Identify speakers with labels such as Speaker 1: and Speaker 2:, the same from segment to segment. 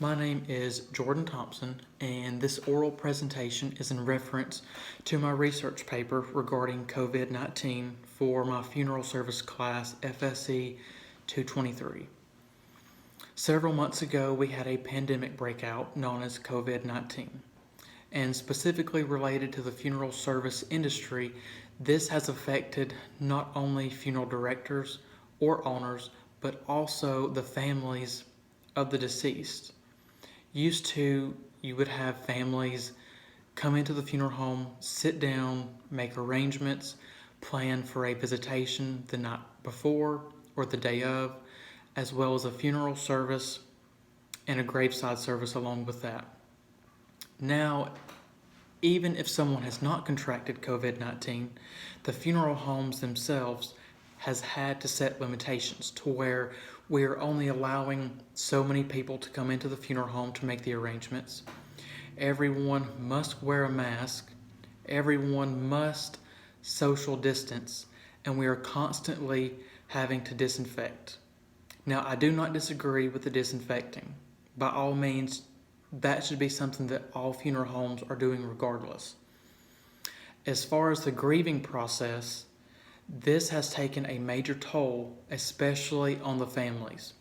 Speaker 1: My name is Jordan Thompson, and this oral presentation is in reference to my research paper regarding COVID-19 for my funeral service class FSE 223. Several months ago, we had a pandemic breakout known as COVID-19, and specifically related to the funeral service industry, this has affected not only funeral directors or owners, but also the families of the deceased. Used to, you would have families come into the funeral home, sit down, make arrangements, plan for a visitation the night before or the day of, as well as a funeral service and a graveside service along with that. Now, even if someone has not contracted COVID-19, the funeral homes themselves has had to set limitations to where we are only allowing so many people to come into the funeral home to make the arrangements. Everyone must wear a mask. Everyone must social distance, and we are constantly having to disinfect. Now, I do not disagree with the disinfecting. By all means, that should be something that all funeral homes are doing regardless. As far as the grieving process, this has taken a major toll, especially on the families.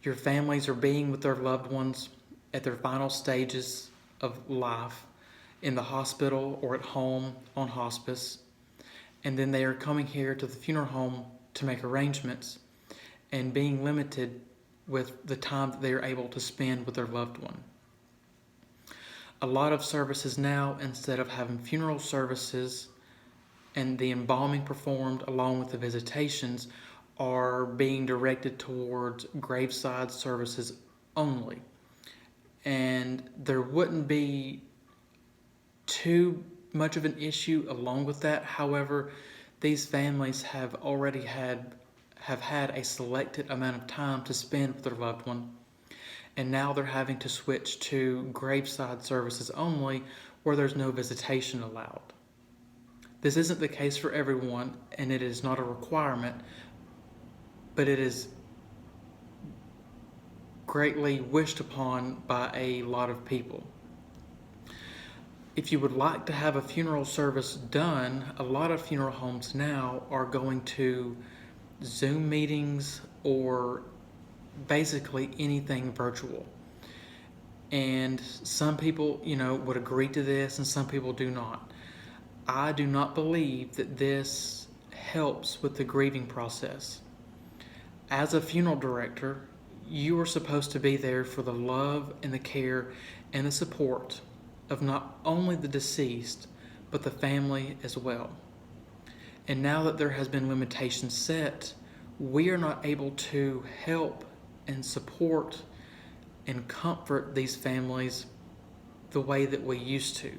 Speaker 1: Your families are being with their loved ones at their final stages of life in the hospital or at home on hospice, and then they are coming here to the funeral home to make arrangements and being limited with the time that they are able to spend with their loved one. A lot of services now, instead of having funeral services and the embalming performed along with the visitations, are being directed towards graveside services only. And there wouldn't be too much of an issue along with that. However, these families have had a selected amount of time to spend with their loved one, and now they're having to switch to graveside services only where there's no visitation allowed. This isn't the case for everyone, and it is not a requirement, but it is greatly wished upon by a lot of people. If you would like to have a funeral service done, a lot of funeral homes now are going to Zoom meetings or basically anything virtual. And some people, would agree to this and some people do not. I do not believe that this helps with the grieving process. As a funeral director, you are supposed to be there for the love and the care and the support of not only the deceased, but the family as well. And now that there has been limitations set, we are not able to help and support and comfort these families the way that we used to.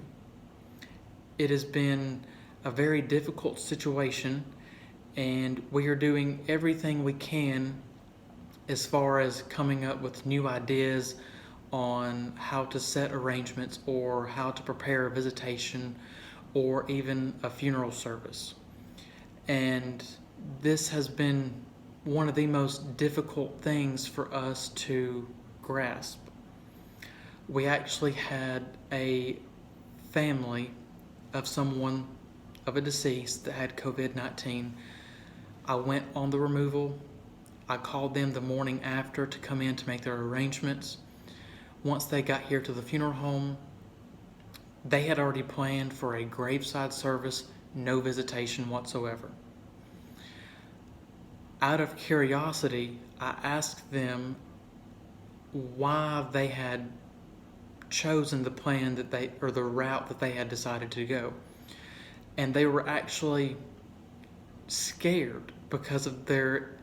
Speaker 1: It has been a very difficult situation, and we are doing everything we can as far as coming up with new ideas on how to set arrangements or how to prepare a visitation or even a funeral service. And this has been one of the most difficult things for us to grasp. We actually had a family of a deceased that had COVID-19. I went on the removal. I called them the morning after to come in to make their arrangements. Once they got here to the funeral home, they had already planned for a graveside service, no visitation whatsoever. Out of curiosity, I asked them why they had chosen the plan or the route that they had decided to go. And they were actually scared because of their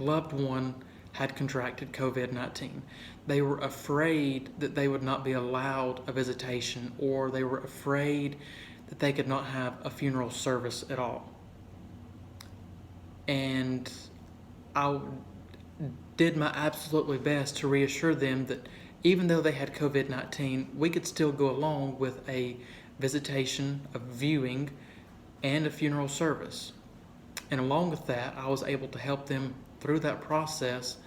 Speaker 1: loved one had contracted COVID-19. They were afraid that they would not be allowed a visitation, or they were afraid that they could not have a funeral service at all. And I did my absolutely best to reassure them that even though they had COVID-19, we could still go along with a visitation, a viewing, and a funeral service. And along with that, I was able to help them through that process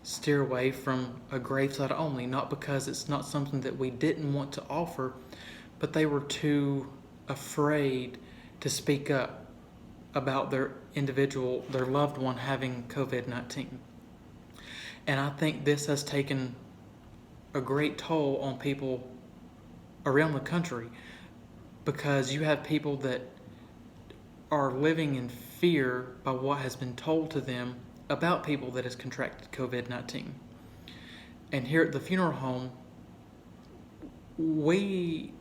Speaker 1: steer away from a graveside only, not because it's not something that we didn't want to offer, but they were too afraid to speak up about their loved one having COVID-19. And I think this has taken a great toll on people around the country, because you have people that are living in fear by what has been told to them about people that has contracted COVID-19. And here at the funeral home, we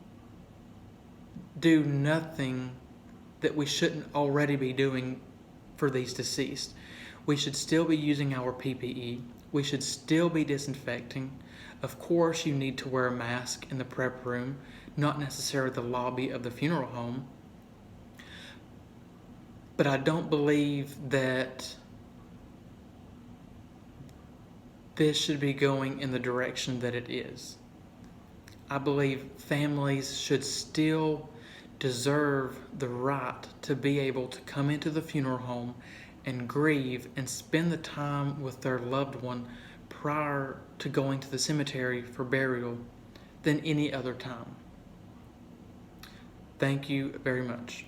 Speaker 1: do nothing that we shouldn't already be doing for these deceased. We should still be using our PPE. We should still be disinfecting. Of course, you need to wear a mask in the prep room, not necessarily the lobby of the funeral home. But I don't believe that this should be going in the direction that it is. I believe families should still deserve the right to be able to come into the funeral home and grieve and spend the time with their loved one prior to going to the cemetery for burial than any other time. Thank you very much.